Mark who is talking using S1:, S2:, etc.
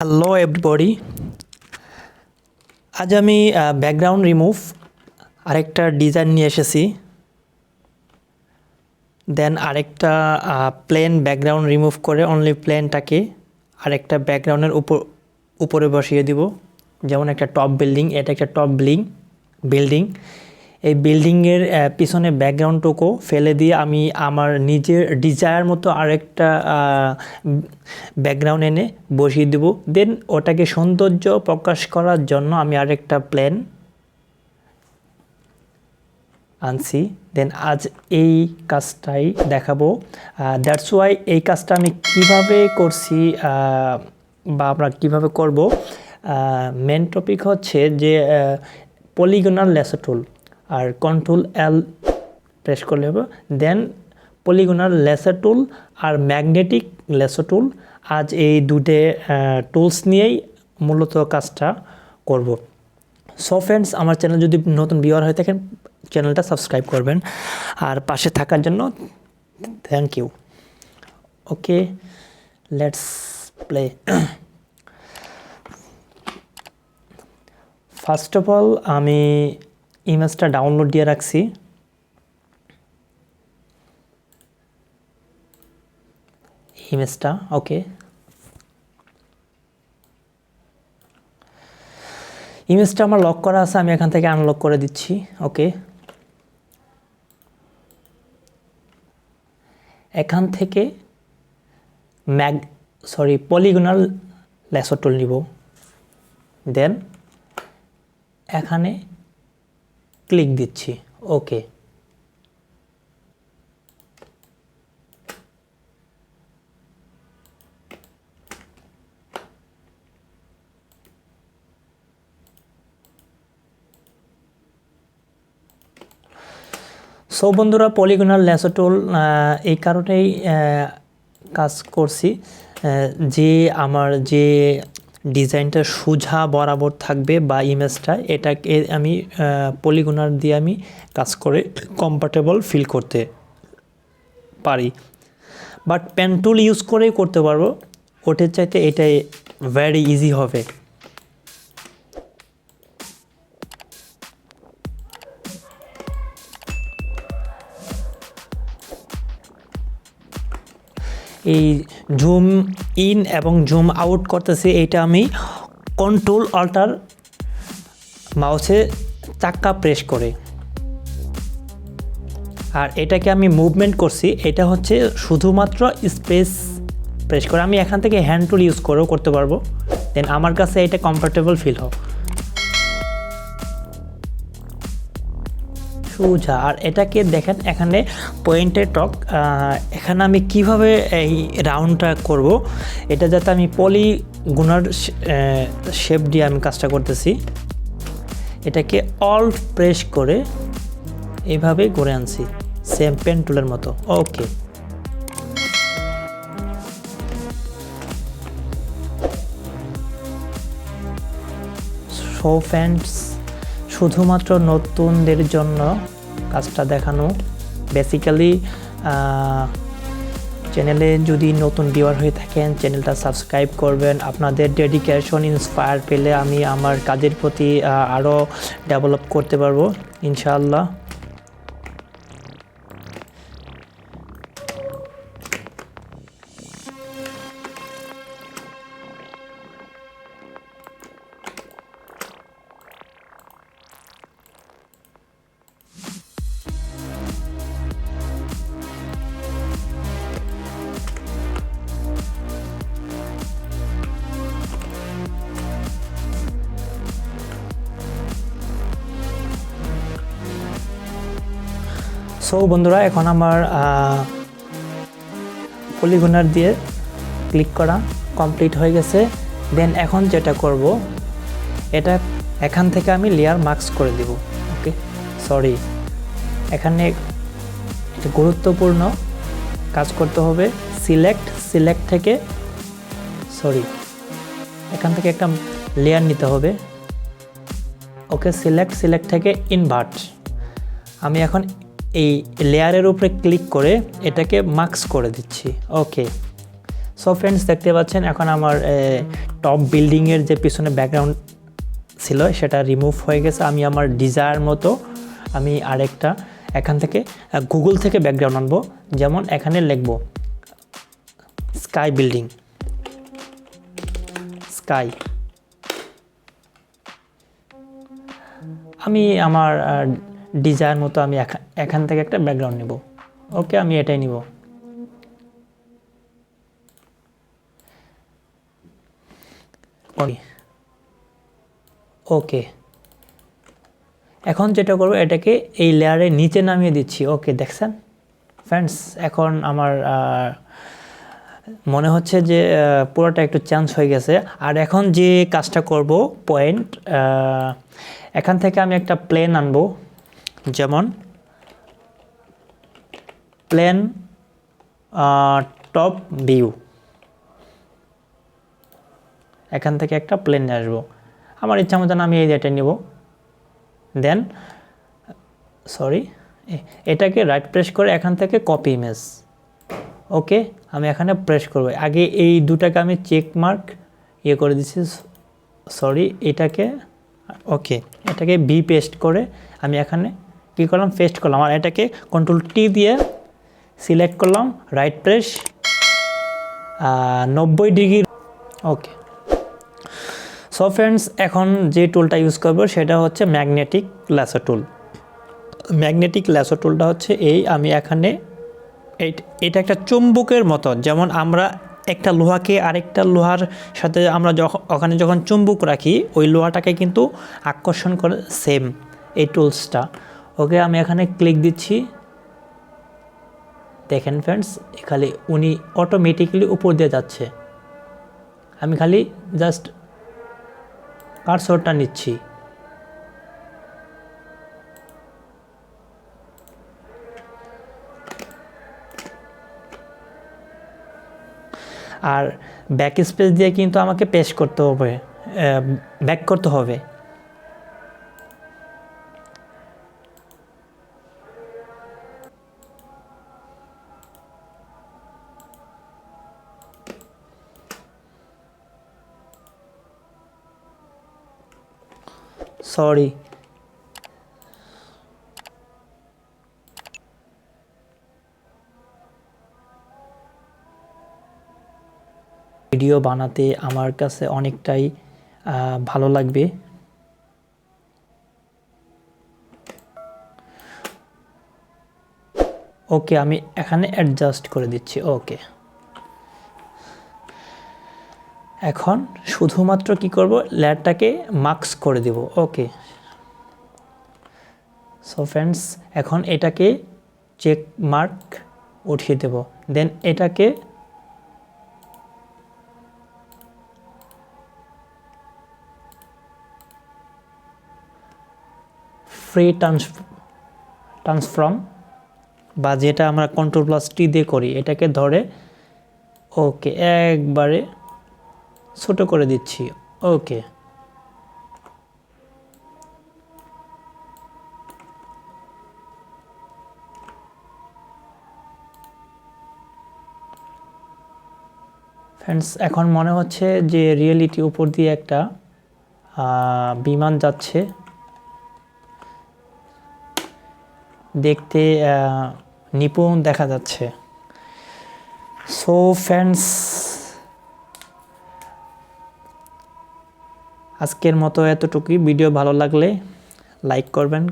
S1: Hello everybody, আজ আমি background remove আরেকটা ডিজাইন নিয়ে এসেছি। দেন আরেকটা প্লেন ব্যাকগ্রাউন্ড রিমুভ করে অনলি প্লেনটাকে আরেকটা ব্যাকগ্রাউন্ডের উপরে বসিয়ে দিব। যেমন একটা টপ বিল্ডিং, এটা একটা টপ বিল্ডিং। এই বিল্ডিংয়ের পিছনে ব্যাকগ্রাউন্ডটুকু ফেলে দিয়ে আমি আমার নিজের ডিজায়ার মতো আরেকটা ব্যাকগ্রাউন্ড এনে বসিয়ে দেব। দেন ওটাকে সৌন্দর্য প্রকাশ করার জন্য আমি আরেকটা প্লেন আনছি। দেন আজ এই কাজটাই দেখাবো। দ্যাটস ওয়াই এই কাজটা আমি কিভাবে করছি বা আমরা কিভাবে করব, মেন টপিক হচ্ছে যে পলিগনাল ল্যাসো টুল আর কন্ট্রোল এল প্রেস করলে হবে। দেন পলিগনাল ল্যাসো টুল আর ম্যাগনেটিক ল্যাসো টুল, আজ এই দুটো টুলস নিয়েই মূলত কাজটা করব। সো ফ্রেন্ডস, আমার চ্যানেল যদি নতুন ভিউয়ার হয়ে থাকেন চ্যানেলটা সাবস্ক্রাইব করবেন আর পাশে থাকার জন্য thank you. Okay, let's play. First of all আমি ইমেজটা ডাউনলোড দিয়ে রাখছি। ইমেজটা ওকে, ইমেজটা আমার লক করা আছে, আমি এখান থেকে আনলক করে দিচ্ছি। ওকে, এখান থেকে পলিগনাল ল্যাসো টুল নিব। দেন এখানে ক্লিক দিচ্ছি। ওকে, সো বন্ধুরা, পলিগনাল ল্যাসো টুল এই কারণেই কাজ করছি যে আমার যে ডিজাইনটা সোজা বরাবর থাকবে বা ইমেজটা, এটাকে আমি পলিগনাল দিয়ে আমি কাজ করে কমফর্টেবল ফিল করতে পারি। বাট পেন টুল ইউজ করেই করতে পারবো, ওটার চাইতে এটাই ভেরি ইজি হবে। এই জুম ইন এবং জুম আউট করতেছি, এইটা আমি কন্ট্রোল অল্টার মাউসে চাক্কা প্রেস করে। আর এটাকে আমি মুভমেন্ট করছি, এটা হচ্ছে শুধুমাত্র স্পেস প্রেস করে। আমি এখান থেকে হ্যান্ড টুল ইউজ করেও করতে পারবো। দেন আমার কাছে এটা কমফর্টেবল ফিল হোক সোজা। আর এটাকে দেখেন এখানে পয়েন্টের টক, এখানে আমি কিভাবে এই রাউন্ডটা করব, এটা যাতে আমি পলিগনাল শেপ দিয়ে আমি কাজটা করতেছি। এটাকে অল্ট প্রেস করে এইভাবে করে আনছি, সেম পেন টুলের মতো। ওকে, সো ফ্রেন্ডস, শুধুমাত্র নতুনদের জন্য কাজটা দেখানো। বেসিক্যালি চ্যানেলে যদি নতুন ভিউয়ার হয়ে থাকেন চ্যানেলটা সাবস্ক্রাইব করবেন। আপনাদের ডেডিকেশন ইন্সপায়ার পেলে আমি আমার কাজের প্রতি আরও ডেভেলপ করতে পারবো ইনশাআল্লাহ। সো বন্ধুরা, এখন আমার পলিগনাল দিয়ে ক্লিক করা কমপ্লিট হয়ে গেছে। দেন এখন যেটা করব, এটা এখান থেকে আমি লেয়ার মার্কস করে দিব। ওকে, সরি, এখানে এটা গুরুত্বপূর্ণ কাজ করতে হবে। সিলেক্ট থেকে এখান থেকে একটা লেয়ার নিতে হবে। ওকে, সিলেক্ট থেকে ইনভার্ট। আমি এখন এই লেয়ারের উপরে ক্লিক করে এটাকে মার্কস করে দিচ্ছি। ওকে, সো ফ্রেন্ডস, দেখতে পাচ্ছেন এখন আমার টপ বিল্ডিংয়ের যে পিছনে ব্যাকগ্রাউন্ড ছিল সেটা রিমুভ হয়ে গেছে। আমি আমার ডিজায়ার মতো আমি আরেকটা এখান থেকে গুগল থেকে ব্যাকগ্রাউন্ড আনবো। যেমন এখানে লিখব স্কাই বিল্ডিং, স্কাই। আমি আমার ডিজায়ার মতো আমি এখান থেকে একটা ব্যাকগ্রাউন্ড নেব। ওকে, আমি এটাই নিব। ওকে, এখন যেটা করবো এটাকে এই লেয়ারের নিচে নামিয়ে দিচ্ছি। ওকে, দেখছেন ফ্রেন্ডস, এখন আমার মনে হচ্ছে যে পুরোটা একটু চেঞ্জ হয়ে গেছে। আর এখন যে কাজটা করব, পয়েন্ট, এখান থেকে আমি একটা প্লেন আনবো। যেমন প্লেন টপ ভিউ, এখান থেকে একটা প্লেন নিয়ে আসবো। আমার ইচ্ছা মতন আমি এই এটা নেব। দেন এটাকে রাইট প্রেস করে এখান থেকে কপি ইমেজ। ওকে, আমি এখানে প্রেস করব। আগে এই দুটাকে আমি চেক মার্ক করে দিচ্ছি। এটাকে ওকে, এটাকে বি পেস্ট করে আমি এখানে কী করলাম, পেস্ট করলাম। আর এটাকে কন্ট্রোল টি দিয়ে সিলেক্ট করলাম, রাইট প্রেস 90 ডিগ্রি। ওকে, সো ফ্রেন্ডস, এখন যে টুলটা ইউজ করব সেটা হচ্ছে ম্যাগনেটিক ল্যাসো টুল। ম্যাগনেটিক ল্যাসো টুলটা হচ্ছে আমি এখানে এটা একটা চুম্বকের মতো। যেমন আমরা একটা লোহাকে আরেকটা লোহার সাথে আমরা ওখানে যখন চুম্বক রাখি, ওই লোহাটাকে কিন্তু আকর্ষণ করে, সেম এই টুলসটা। ওকে, আমি এখানে ক্লিক দিচ্ছি। দেখেন ফ্রেন্ডস, খালি উনি অটোমেটিক্যালি উপর দিয়ে যাচ্ছে। আমি খালি জাস্ট কার্সরটা নিচ্ছি। আর ব্যাক স্পেস দিয়ে কিন্তু আমাকে পেস্ট করতে হবে, ব্যাক করতে হবে। সরি, ভিডিও বানাতে আমার কাছে অনেকটাই ভালো লাগবে। ওকে, আমি এখানে অ্যাডজাস্ট করে দিচ্ছি। ওকে, এখন শুধুমাত্র কি করব, লেয়ারটাকে মার্কস করে দেব। ওকে, সো ফ্রেন্ডস, এখন এটাকে চেক মার্ক উঠিয়ে দেব। দেন এটাকে ফ্রি ট্রান্সফর্ম, বা যেটা আমরা কন্ট্রোল+T দিয়ে করি, এটাকে ধরে ওকে একবারে ছোট করে দিচ্ছি। ওকে, ফ্রেন্ডস, এখন মনে হচ্ছে যে রিয়েলিটি উপর দিয়ে একটা বিমান যাচ্ছে। দেখতে নিপুণ দেখা যাচ্ছে। সো ফ্রেন্ডস, আজকের মতো এতটুকুই। ভিডিও ভালো লাগলে লাইক করবেন।